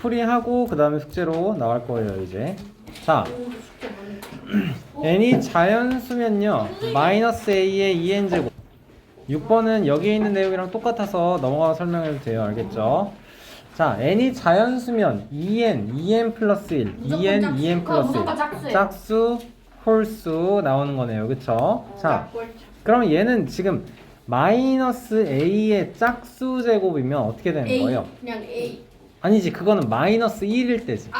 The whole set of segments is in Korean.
풀이하고 그 다음에 숙제로 나갈 거예요 이제. 자, n이 자연수면요 마이너스 a의 2n제곱. 6번은 여기에 있는 내용이랑 똑같아서 넘어가서 설명해도 돼요. 알겠죠? 자, n이 자연수면 2n 플러스 1, 2n, 2n 플러스 1 짝수, 홀수 나오는 거네요. 그쵸? 자, 그러면 얘는 지금 마이너스 a의 짝수 제곱이면 어떻게 되는 거예요? 그냥 A. 아니지, 그거는 마이너스 1일 때지.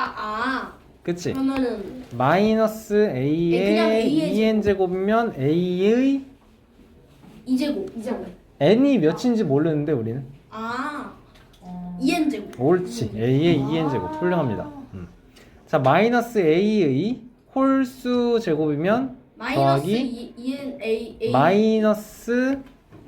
그치? 그러면은 마이너스 그냥 a의 A의 2n 제곱이면 a의 2제곱. n이 몇인지 모르는데 우리는 2n 제곱. 옳지. a의 2n 제곱 훌륭합니다. 자, 마이너스 a의 홀수 제곱이면 마이너스 더하기 2n A 마이너스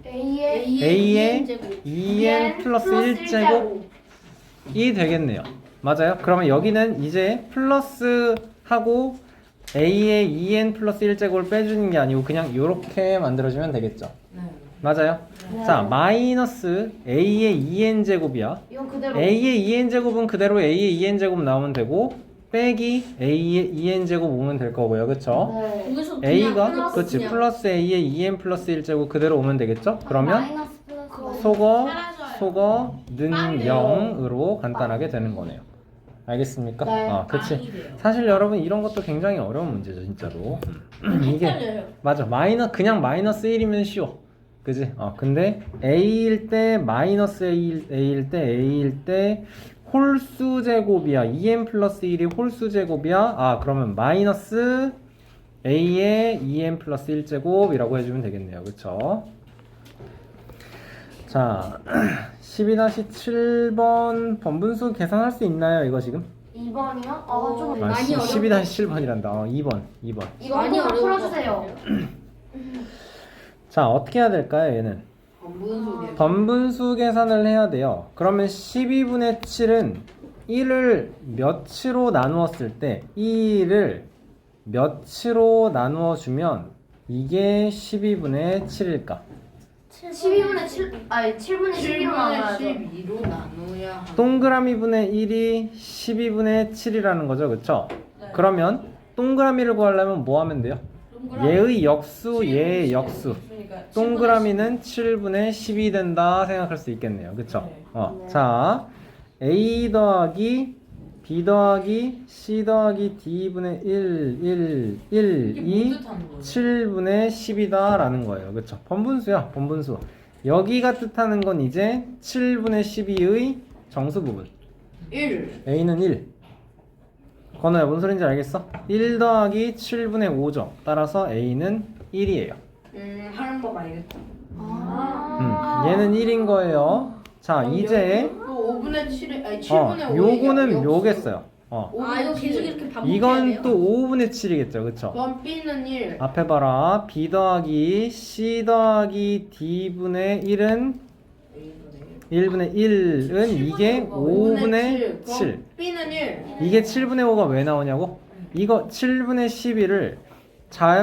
a의 2n 2n 플러스 1제곱이 되겠네요. 맞아요? 그러면 여기는 이제 플러스 하고 a의 2n 플러스 1제곱을 빼주는 게 아니고 그냥 이렇게 만들어주면 되겠죠. 맞아요? 네. 자, 마이너스 a의 2n 제곱이야. 이건 그대로. a의 2n 제곱은 그대로 a의 2n 제곱 나오면 되고 빼기 a의 2n 제곱 오면 될 거고요. 그쵸? 네. 거기서 a가 플러스 그치 그냥. 플러스 a의 2n 플러스 1제곱 그대로 오면 되겠죠? 그러면 마이너스 플러스. 속어는 0으로 간단하게 되는 거네요. 알겠습니까? 네. 그치. 사실 여러분 이런 것도 굉장히 어려운 문제죠, 진짜로. 이게 헷갈려요. 맞아. 그냥 마이너스 1이면 쉬워. 그지? 근데 a일 때 마이너스 a일 때 홀수 제곱이야. 2n 플러스 1이 홀수 제곱이야. 그러면 마이너스 a의 2n 플러스 1제곱이라고 해주면 되겠네요. 그쵸? 자, 12-7번 번분수 계산할 수 있나요? 이거 지금? 2번이요? 좀 많이 12-7번이란다. 2번. 이거 많이 한번 어려운 풀어주세요. 자, 어떻게 해야 될까요, 얘는? 번분수 계산을 해야 돼요. 그러면 12분의 7은 1을 몇으로 나누었을 때 2를 몇으로 나누어 주면 이게 12분의 7일까? 12분의 7, 아니 7분의 12로 나눠야죠. 12로 나눠야 하는. 동그라미 분의 1이 12분의 7이라는 거죠. 그쵸? 네. 그러면 동그라미를 구하려면 뭐 하면 돼요? 얘의 역수, 얘의 역수. 그러니까 동그라미는 7분의 10이 된다 생각할 수 있겠네요. 그쵸? 네. 네. 자, A 더하기 B 더하기 C 더하기 D분의 1, 이게 2, 뭐 뜻하는 거예요? 7분의 10이다 라는 거예요. 그쵸? 번분수야, 번분수. 여기가 뜻하는 건 이제 7분의 12의 정수 부분. 1. A는 1. 건우야, 뭔 소린지 알겠어? 1 더하기 7분의 5죠. 따라서 A는 1이에요. 하는 법 알겠다. 얘는 1인 거예요. 자, 이제 또 5분의 7에 아니 7분의 5. 요거는 묘겠어요. 이거 계속 이렇게 반복해야 이건 돼요? 또 5분의 7이겠죠. 그쵸? 그럼 B는 1. 앞에 봐라. B 더하기 C 더하기 D분의 1은 1분의 1은 이게 5분의 7. 그럼 B는 1. 이게 7분의 5가 왜 나오냐고? 이거 7분의 11을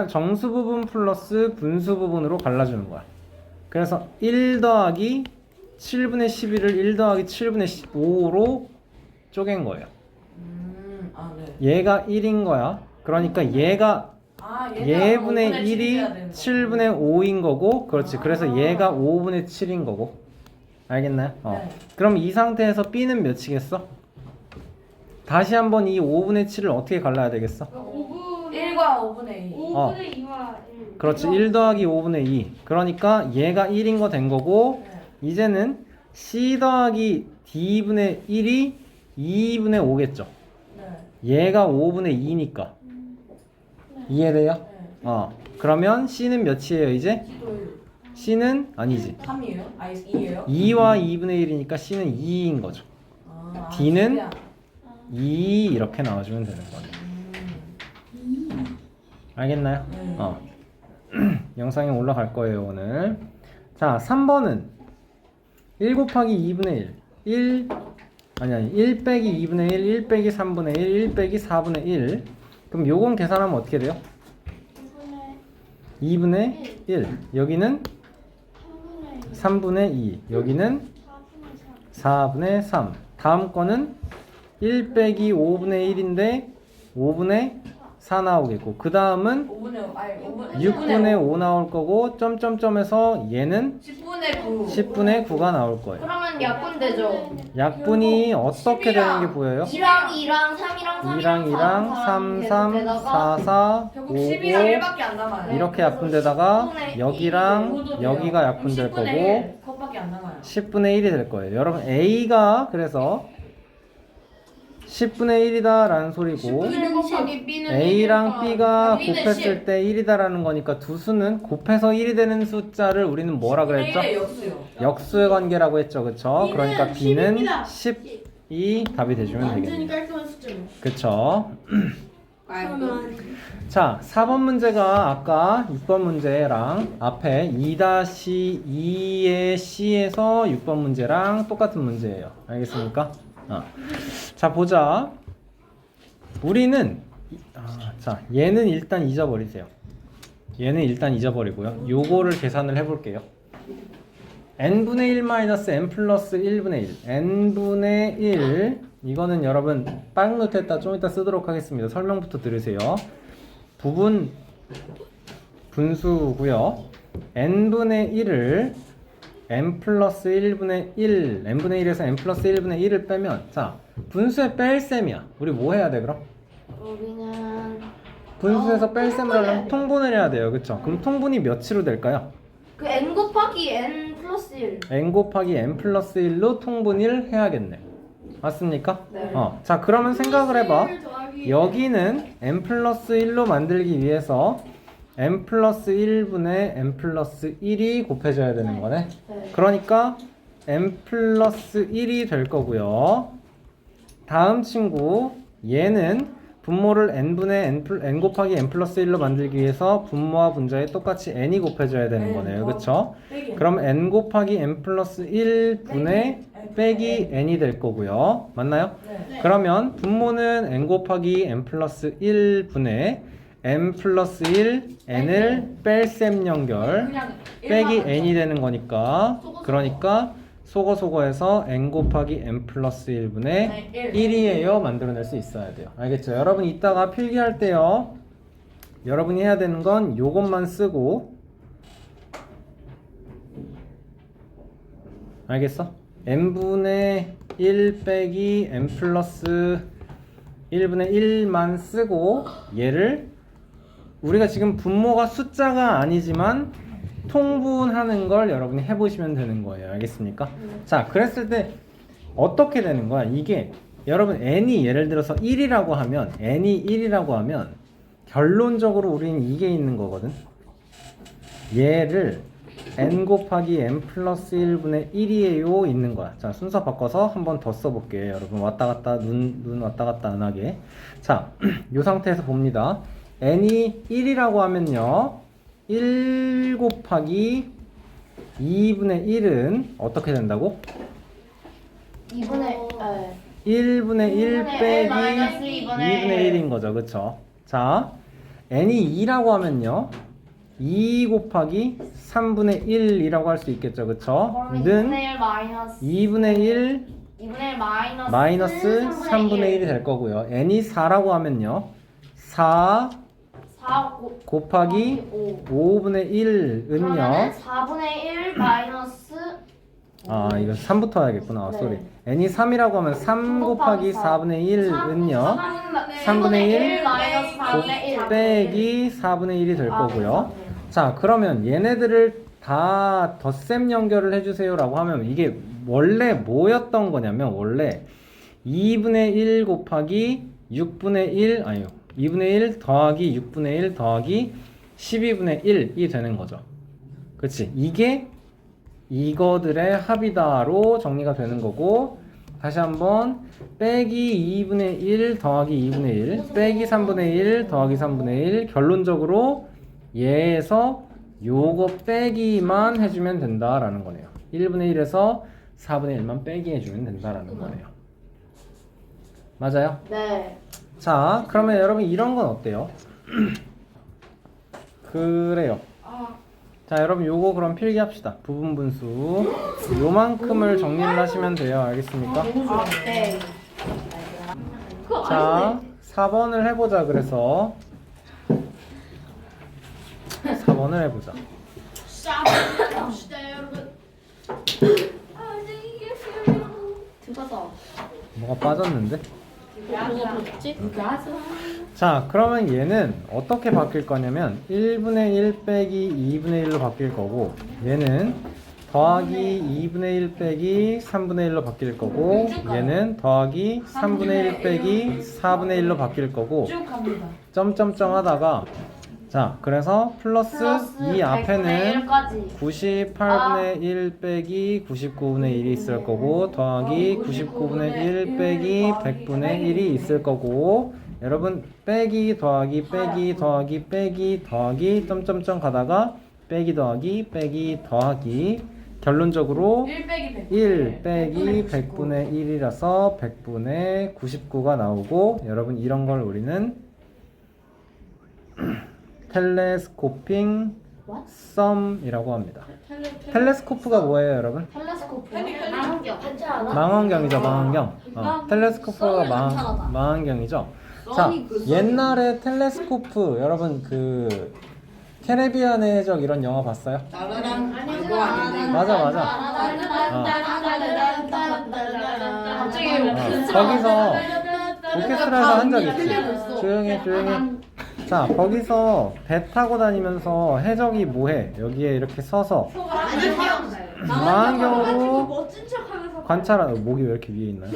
정수 부분 플러스 분수 부분으로 갈라주는 거야. 그래서 1 더하기 7분의 11을 1 더하기 7분의 15로 쪼갠 거예요. 네. 얘가 1인 거야. 그러니까 얘가 얘분의 1이 7분의 5인 거고, 그렇지. 그래서 얘가 5분의 7인 거고. 알겠나요? 네. 그럼 이 상태에서 B는 몇이겠어? 다시 한번 이 5분의 7을 어떻게 갈라야 되겠어? 1과 5분의 2. 5분의 2와 1. 그렇지. 1 더하기 5분의 2. 그러니까 얘가 1인 거 된 거고, 이제는 C 더하기 D분의 1이 2분의 5겠죠. 얘가 5분의 2니까. 이해돼요? 그러면 C는 몇이에요, 이제? C는 아니지. 3이에요? 아니 2예요? 2와 2분의 1이니까 C는 2인 거죠. D는 2 이렇게 나와주면 되는 거네. 알겠나요? 영상에 올라갈 거예요, 오늘. 자, 3번은 1 곱하기 2분의 1. 1 빼기 2분의 1, 1 빼기 3분의 1, 1 빼기 4분의 1. 그럼 요건 계산하면 어떻게 돼요? 2분의 1. 여기는 3분의 2. 여기는 4분의 3. 다음 거는 1 빼기 5분의 1인데 5분의 4 나오겠고 그 다음은 5분의 5 아니 6분의 5 나올 거고 점점점에서 얘는 10분의 9 10분의 9가 나올 거예요. 그러면 약분 되죠. 약분이 어떻게 되는 게 보여요? 2랑 2랑 3이랑 2랑 2랑 3, 3, 4, 4, 5, 결국 5 10이랑 1밖에 안 남아요. 이렇게 약분되다가 여기랑 모두 여기가 돼요. 약분될 그럼 10분의 거고 1, 그것밖에 안 남아요. 10분의 1이 될 거예요. 여러분 A가 그래서 10분의 1이다 라는 소리고 곱하기 B는 A랑 B가 B는 곱했을 때 1이다 라는 거니까 두 수는 곱해서 1이 되는 숫자를 우리는 뭐라 그랬죠? 10분의 1의 역수요. 역수의 관계라고 했죠. 그쵸? 그러니까 B는 10입니다. 10이 답이 돼주면 완전히 되겠네요. 깔끔한 숫자로. 그쵸? 그러면 자, 4번 문제가 아까 6번 문제랑 앞에 2-2의 C에서 6번 문제랑 똑같은 문제예요. 알겠습니까? 자, 보자. 우리는 자, 얘는 일단 잊어버리세요. 얘는 일단 잊어버리고요. 요거를 계산을 해볼게요. n분의 1 마이너스 n 플러스 1분의 1 n분의 1 이거는 여러분 빵 노트에다 좀 이따 쓰도록 하겠습니다. 설명부터 들으세요. 부분 분수고요. n분의 1을 n 플러스 1분의 1 n분의 1에서 n 플러스 1분의 1을 빼면 자 분수에 뺄 셈이야. 우리 뭐 해야 돼 그럼? 우리는 분수에서 뺄 셈을 하려면 통분을 해야 돼요. 그쵸? 그럼 통분이 몇으로 될까요? 그 n 곱하기 n 플러스 1. n 곱하기 n 플러스 1로 통분을 해야겠네. 맞습니까? 네. 자 그러면 생각을 해봐. 더하기 여기는 n 플러스 1로 만들기 위해서 n 플러스 1분의 n 플러스 1이 곱해져야 되는 거네. 네. 그러니까 n 플러스 1이 될 거고요. 다음 친구 얘는 분모를 n분의 n 곱하기 n 플러스 1로 만들기 위해서 분모와 분자에 똑같이 n이 곱해져야 되는 거네요. 그쵸? 그럼 n 곱하기 n 플러스 1분의 빼기 n이 될 거고요. 맞나요? 네. 그러면 분모는 n 곱하기 n 플러스 1분의 n 플러스 1 n을 뺄셈 연결 그냥 빼기 일만 n이 되는 거니까 그러니까 소거소거해서 n 곱하기 n 플러스 1분의 네, 1이에요 만들어낼 수 있어야 돼요. 알겠죠? 여러분 이따가 필기할 때요 여러분이 해야 되는 건 요것만 쓰고 알겠어? n분의 1 빼기 n 플러스 1분의 1만 쓰고 얘를 우리가 지금 분모가 숫자가 아니지만 통분하는 걸 여러분이 해보시면 되는 거예요. 알겠습니까? 자, 그랬을 때 어떻게 되는 거야? 이게 여러분 n이 예를 들어서 1이라고 하면 n이 1이라고 하면 결론적으로 우리는 이게 있는 거거든. 얘를 n 곱하기 n 플러스 1분의 1이에요 있는 거야. 자, 순서 바꿔서 한 번 더 써볼게요. 여러분 왔다 갔다 눈 왔다 갔다 안 하게. 자, 이 상태에서 봅니다. n이 1이라고 하면요 1 곱하기 2분의 1은 어떻게 된다고? 2분의 1분의 1 빼기 마이너스 2분의 2분의 1인 거죠. 그쵸? 자, n이 2라고 하면요 2 곱하기 3분의 1이라고 할 수 있겠죠. 그쵸? 그러면 는 2분의 1 마이너스 2분의 1 2분의 1 마이너스 마이너스 3분의 1이 될 거고요. n이 4라고 하면요 4 4 곱하기 5. 5분의 1은요 그러면은 4분의 1 마이너스 이거 3부터 해야겠구나. 네. 쏘리. n이 3이라고 하면 3 곱하기 4분의 1은요 3분의 3분의 1 1 마이너스 4분의 1 빼기 4분의 1이 될 거고요. 네. 자, 그러면 얘네들을 다 덧셈 연결을 해주세요 라고 하면 이게 원래 뭐였던 거냐면 원래 2분의 1 곱하기 6분의 1 아니요 2분의 1 더하기 6분의 1 더하기 12분의 1이 되는 거죠. 그치? 이게 이거들의 합이다로 정리가 되는 거고 다시 한번 빼기 2분의 1 더하기 2분의 1 빼기 3분의 1 더하기 3분의 1 결론적으로 얘에서 요거 빼기만 해주면 된다라는 거네요. 1분의 1에서 4분의 1만 빼기 해주면 된다라는 거네요. 맞아요? 네. 자, 그러면 여러분 이런 건 어때요? 그래요. 자, 여러분 요거 그럼 필기합시다. 부분 분수 요만큼을 정리를 하시면 돼요. 알겠습니까? 네. 자, 4번을 해보자. 그래서 4번을 해보자. 들어가서 뭐가 빠졌는데? 뭐가 붙지? 자, 그러면 얘는 어떻게 바뀔 거냐면 1분의 1 빼기 2분의 1로 바뀔 거고, 얘는 더하기 2분의 1 빼기 3분의 1로 바뀔 거고, 얘는 더하기 3분의 1 빼기 4분의 1로 바뀔 거고, 쭉 갑니다. 점점점 하다가, 자, 그래서 플러스 이 앞에는 98분의 1 빼기 99분의 1이 있을 거고, 더하기 99분의 1 빼기 100분의 1이 있을 거고, 여러분 빼기 더하기 빼기 더하기 빼기 더하기 점점점 가다가 빼기 더하기 빼기 더하기, 결론적으로 1 빼기 100. 1 빼기 100분의 1이라서 100분의 99가 나오고, 여러분 이런 걸 우리는 텔레스코핑 썸이라고 합니다. 텔레스코프가 뭐예요, 여러분? 텔레스코프. 망원경. 관찰하나? 망원경이죠, 망원경. 텔레스코프가 관찰하다. 망원경이죠. 자, 옛날에 텔레스코프, 여러분 그 캐리비안의 해적 이런 영화 봤어요? 나라랑 그거 아닌데. 맞아. 갑자기 거기서 오케스트라에서 한 적이 있지. 조용해. 자, 거기서 배 타고 다니면서 해적이 뭐해? 여기에 이렇게 서서 망원경으로 멋진 척하면서 관찰하는, 목이 왜 이렇게 위에 있나요?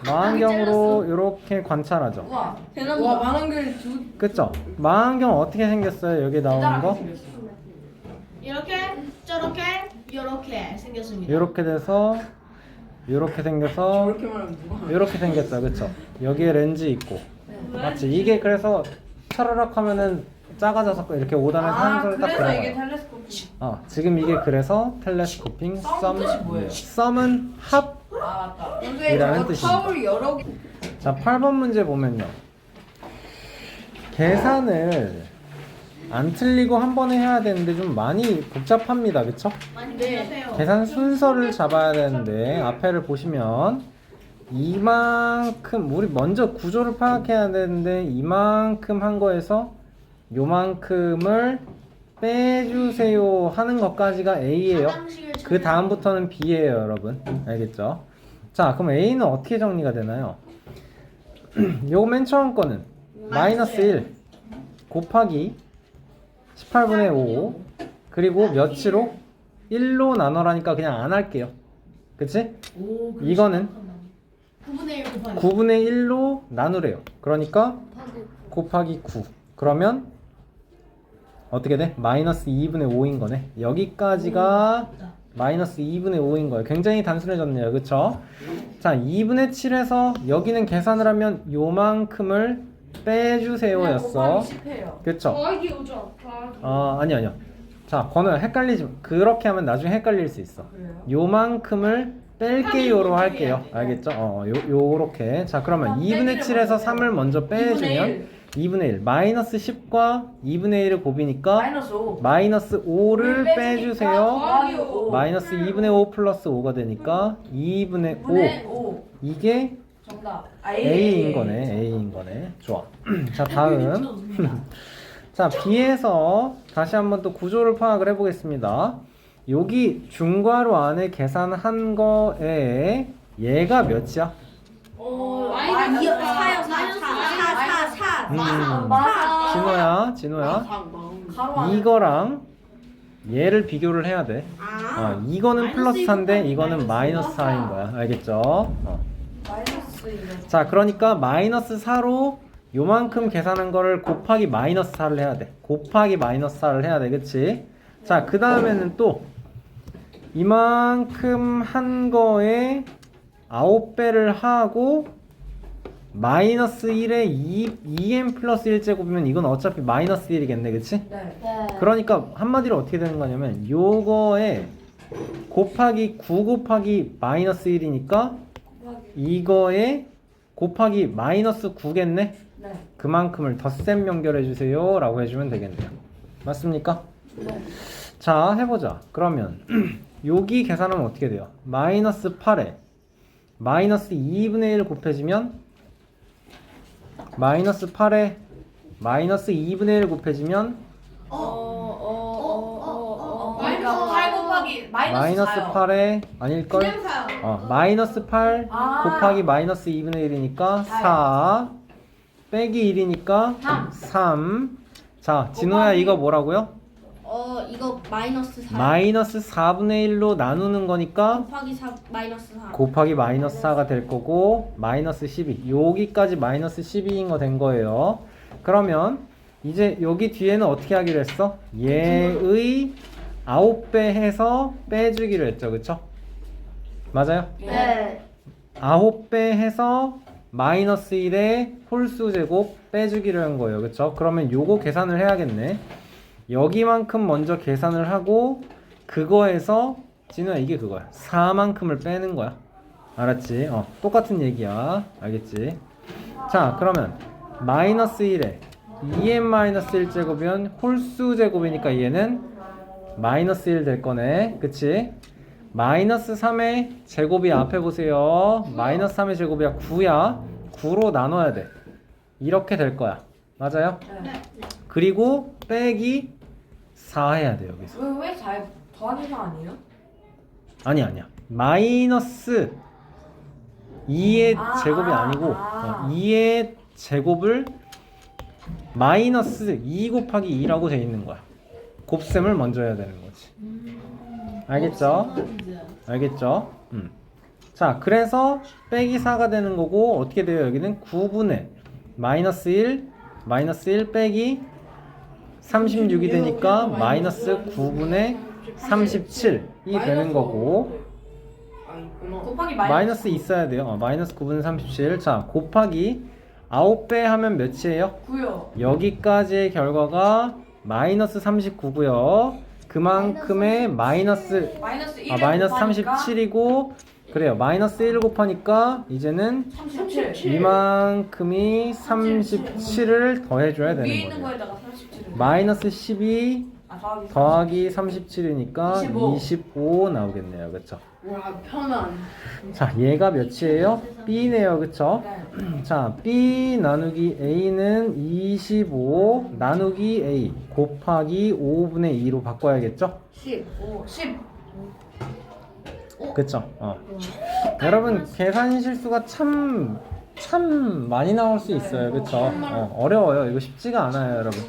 망원경으로 이렇게 관찰하죠. 우와. 와 망원경 두 그쵸? 망원경 어떻게 생겼어요? 여기 나오는 거? 이렇게 저렇게 이렇게 생겼습니다. 이렇게 돼서 이렇게 생겨서 저렇게 말하면 누가 이렇게 생겼죠, 그쵸? 여기에 렌즈 있고, 맞지? 이게 그래서 차르륵 하면은 작아져서 이렇게 5단에서 한 손에 딱 그래서 이게 들어가요. 텔레스코프. 지금 이게 그래서 텔레스코핑 썸 뜻이 뭐예요? 썸은 합. 아 맞다. 선생님 이라는 저거 뜻입니다. 타올 여러 개 자, 8번 문제 보면요, 계산을 안 틀리고 한 번에 해야 되는데 좀 많이 복잡합니다, 그쵸? 많이 네. 보세요. 계산 순서를 잡아야 되는데, 앞에를 보시면 이만큼, 우리 먼저 구조를 파악해야 되는데 이만큼 한 거에서 요만큼을 빼주세요 하는 것까지가 A예요. 그 다음부터는 B예요, 여러분. 알겠죠? 자, 그럼 A는 어떻게 정리가 되나요? 요거 맨 처음 거는 마이너스 1 곱하기 18분의 5, 그리고 몇으로? 1로 나눠라니까 그냥 안 할게요. 그치? 이거는 9분의 1 곱하기 9분의 1로 나누래요. 그러니까 곱하기 9. 그러면 어떻게 돼? 마이너스 2분의 5인 거네. 여기까지가 마이너스 2분의 5인 거예요. 굉장히 단순해졌네요. 그쵸? 자, 2분의 7에서 여기는 계산을 하면 요만큼을 빼주세요 였어. 10회요. 그쵸? 더하기 오죠. 아니요. 자, 번호 헷갈리지. 그렇게 하면 나중에 헷갈릴 수 있어. 그래요? 요만큼을 뺄게요로 할게요. 알겠죠? 요렇게. 자, 그러면 2분의 7에서 3을 먼저 빼주면 2분의 1. 마이너스 10과 2분의 1을 곱이니까 마이너스 5. 마이너스 5를 빼주세요. 더하기 5. 마이너스 2분의 5 플러스 5가 되니까 2분의 5. 5. 이게 정답. A인 거네. 좋아. 자, 다음. 자, B에서 다시 한번 또 구조를 파악을 해보겠습니다. 여기 중괄호 안에 계산한 거에 얘가 몇이야? 마이너스 맞아. 진호야. 가로 안에. 이거랑 얘를 비교를 해야 돼. 이거는 플러스 4인데 이거는 마이너스 4인 거야. 알겠죠? 마이너스 이거. 자, 그러니까 마이너스 4로 요만큼 계산한 거를 곱하기 마이너스 4를 해야 돼. 곱하기 마이너스 4를 해야 돼. 그치? 자, 그 다음에는 또 이만큼 한 거에 9배를 하고 마이너스 1에 2n 플러스 1제곱이면 이건 어차피 마이너스 1이겠네. 그치? 네. 그러니까 한마디로 어떻게 되는 거냐면 요거에 곱하기 9 곱하기 마이너스 1이니까 이거에 곱하기 마이너스 9겠네? 네. 그만큼을 덧셈 연결해 주세요 라고 해주면 되겠네요. 맞습니까? 자, 해보자. 그러면 여기 계산하면 어떻게 돼요? 마이너스 8에 마이너스 2분의 1 곱해지면 마이너스 8에 마이너스 2분의 1 곱해지면 그러니까 8 곱하기 마이너스 4요. 8에 아닐걸? 그냥 사요. 마이너스 8 아. 곱하기 마이너스 2분의 1이니까 4 빼기 1이니까 3. 자, 진호야 이거 뭐라고요? 이거 마이너스 4 마이너스 4분의 1로 나누는 거니까 곱하기 4 마이너스 4 곱하기 마이너스 4가 될 거고 마이너스 12 여기까지 마이너스 12인 거 된 거예요. 그러면 이제 여기 뒤에는 어떻게 하기로 했어? 얘의 9배 해서 빼주기로 했죠, 그쵸? 맞아요? 네 9배 해서 마이너스 1의 홀수 제곱 빼주기로 한 거예요, 그쵸? 그러면 요거 계산을 해야겠네. 여기만큼 먼저 계산을 하고 그거에서 진우야 이게 그거야 4만큼을 빼는 거야. 알았지? 똑같은 얘기야. 알겠지? 자, 그러면 마이너스 1에 2n-1 제곱이면 홀수 제곱이니까 얘는 마이너스 1 될 거네. 그치? 마이너스 3의 제곱이 앞에 보세요. 마이너스 3의 제곱이야 9야. 9로 나눠야 돼. 이렇게 될 거야. 맞아요? 네. 그리고 빼기 4 해야 돼 여기서. 왜 잘 더하기가 아니에요? 아니야. 마이너스 2의 제곱이 아, 아니고 아. 2의 제곱을 마이너스 2 곱하기 2라고 돼 있는 거야. 곱셈을 먼저 해야 되는 거지. 알겠죠? 알겠죠? 자, 그래서 빼기 4가 되는 거고 어떻게 돼요? 여기는 9분의 마이너스 1 빼기 36이 되니까 마이너스 9분의 37이 되는 거고 곱하기 마이너스 있어야 돼요. 마이너스 9분의 37. 자, 곱하기 9배 하면 몇이에요? 9요. 여기까지의 결과가 마이너스 39고요. 그만큼의 마이너스 마이너스 1을 마이너스 곱하니까 37이고 그래요. 마이너스 1 곱하니까 이제는 37. 이만큼이 37을 더해줘야 위에 되는 있는 거예요. 거에다가 37을 마이너스 12 더하기 37이니까 25. 25 나오겠네요. 그쵸? 와 편안. 자, 얘가 몇이에요? B네요. 그쵸? 네. 자, B 나누기 A는 25 나누기 A 곱하기 5분의 2로 바꿔야겠죠? 10. 10. 그쵸? 여러분, 계산 실수가 참 많이 나올 수 있어요. 그쵸? 어려워요. 이거 쉽지가 않아요, 여러분.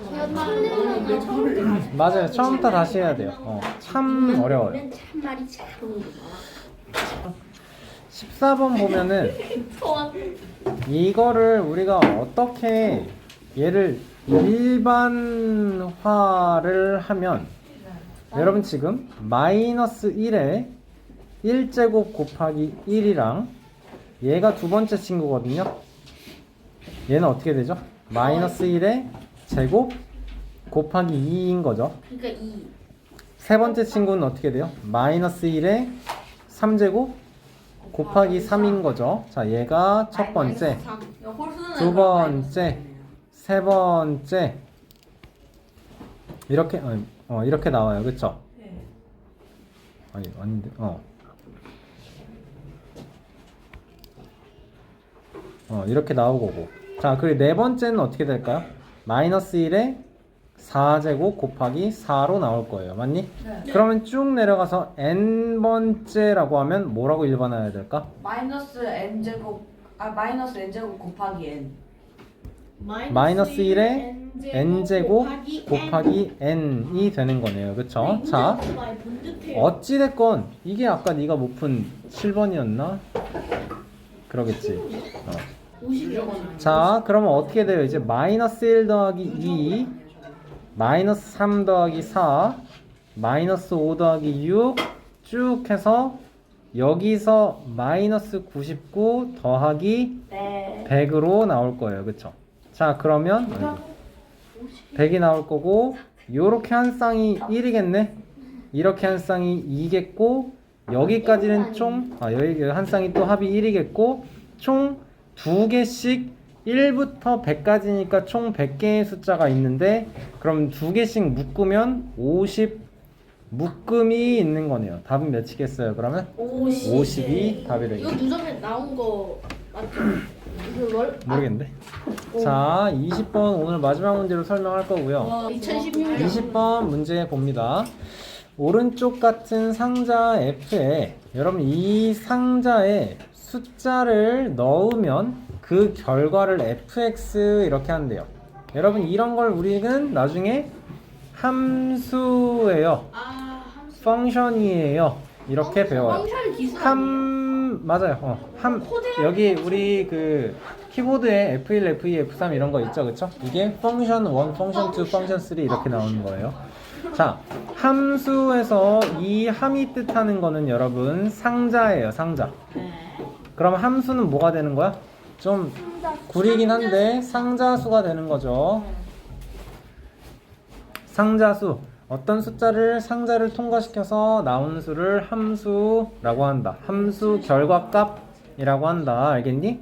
맞아요. 처음부터 다시 해야 돼요. 참 어려워요. 참말이 잘 오는구나 14번 보면은 이거를 우리가 어떻게 얘를 일반화를 하면 여러분 지금 마이너스 1에 1제곱 곱하기 1이랑 얘가 두 번째 친구거든요. 얘는 어떻게 되죠? 마이너스 1에 제곱 곱하기 2인 거죠. 그러니까 2 세 번째 친구는 어떻게 돼요? 마이너스 1에 3제곱 곱하기 3인 거죠. 자, 얘가 첫 번째, 3 두 번째, 세 번째 이렇게 이렇게 나와요. 그쵸? 네. 아니, 아닌데. 이렇게 나오고 고. 자, 그리고 네 번째는 어떻게 될까요? 마이너스 1에 4제곱 곱하기 4로 나올 거예요. 맞니? 네. 그러면 쭉 내려가서 n번째라고 하면 뭐라고 일반화해야 될까? 마이너스 n제곱 곱하기 n. 마이너스 1에 n제곱 곱하기 n이 되는 거네요. 그쵸? 자, 어찌됐건 이게 아까 네가 못 푼 7번이었나? 그러겠지. 50원. 자, 그러면 어떻게 돼요? 이제 마이너스 1 더하기 2 마이너스 3 더하기 4 마이너스 5 더하기 6 쭉 해서 여기서 마이너스 99 더하기 100으로 나올 거예요. 그쵸? 자, 그러면 100이 나올 거고 요렇게 한 쌍이 1이겠네. 이렇게 한 쌍이 2겠고 여기까지는 총 여기 한 쌍이 또 합이 1이겠고 총 2개씩 1부터 100까지니까 총 100개의 숫자가 있는데 그럼 2개씩 묶으면 50 묶음이 있는 거네요. 답은 몇이겠어요? 그러면 50이 답이 이거 되겠죠. 누전에 나온 거 맞죠? 그걸 모르겠는데. 자, 20번 오늘 마지막 문제로 설명할 거고요. 2016년 20번 문제 봅니다. 오른쪽 같은 상자 F에 여러분 이 상자에 숫자를 넣으면 그 결과를 fx 이렇게 한대요. 여러분 이런 걸 우리는 나중에 함수예요. 펑션이에요. 이렇게 배워요. 펑션 기술 아니에요? 맞아요. 여기 우리 그 키보드에 F1, F2, F3 이런 거 있죠, 그쵸? 이게 펑션 1, 펑션 2, 펑션 3 이렇게 나오는 거예요. 자, 함수에서 이 함이 뜻하는 거는 여러분 상자예요, 상자. 그럼 함수는 뭐가 되는 거야? 좀 구리긴 한데 상자수가 되는 거죠. 상자수. 어떤 숫자를 상자를 통과시켜서 나오는 수를 함수라고 한다. 함수 결과값이라고 한다. 알겠니?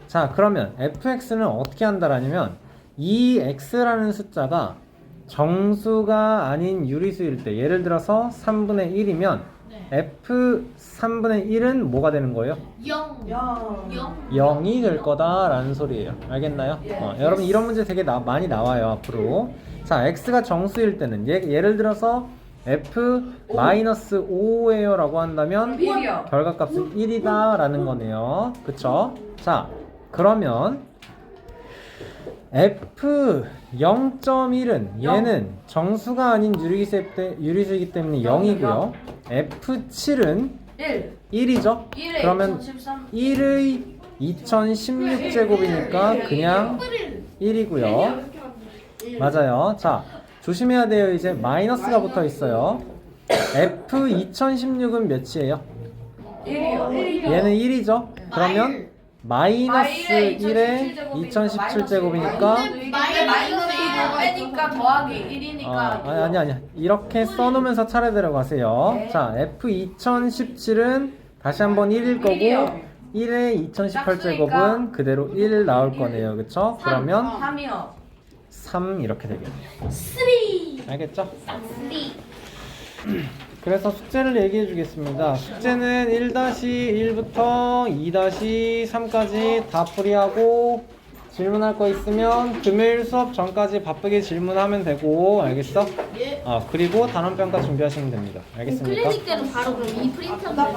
자, 그러면 fx는 어떻게 한다라면 이 x라는 숫자가 정수가 아닌 유리수일 때, 예를 들어서 3분의 1이면 f 3분의 1은 뭐가 되는 거예요? 0이 될 거다라는 소리예요. 알겠나요? 여러분 이런 문제 되게 많이 나와요 앞으로. 자, x가 정수일 때는 예를 들어서 f-5예요 라고 한다면 1이요. 결과값은 1이다 라는 거네요. 그쵸? 자, 그러면 f0.1은 얘는 정수가 아닌 유리수이기 때문에 0이고요. f7은 1이죠? 1에 그러면 2013 1의 2016제곱이니까 그냥 1이고요. 맞아요. 자, 조심해야 돼요. 이제 마이너스가 붙어 있어요. F2016은 몇이에요? 1이요. 얘는 1이죠? 그러면 마이너스 1에 2017제곱이니까 마이너스 1을 빼니까 더하기 1이니까 아니 이렇게 써놓으면서 차례대로 가세요. 네. 자, F2017은 다시 한번 1일 거고 1에 2018제곱은 그대로 1 나올 거네요. 그쵸? 그러면 3이요. 3 이렇게 되겠네요. 3 알겠죠? 그래서 숙제를 얘기해 주겠습니다. 숙제는 1-1부터 2-3까지 다 풀이하고 질문할 거 있으면 금요일 수업 전까지 바쁘게 질문하면 되고, 알겠어? 그리고 단원평가 준비하시면 됩니다. 알겠습니까? 클리닉 때는 바로 그럼 이 프린트하면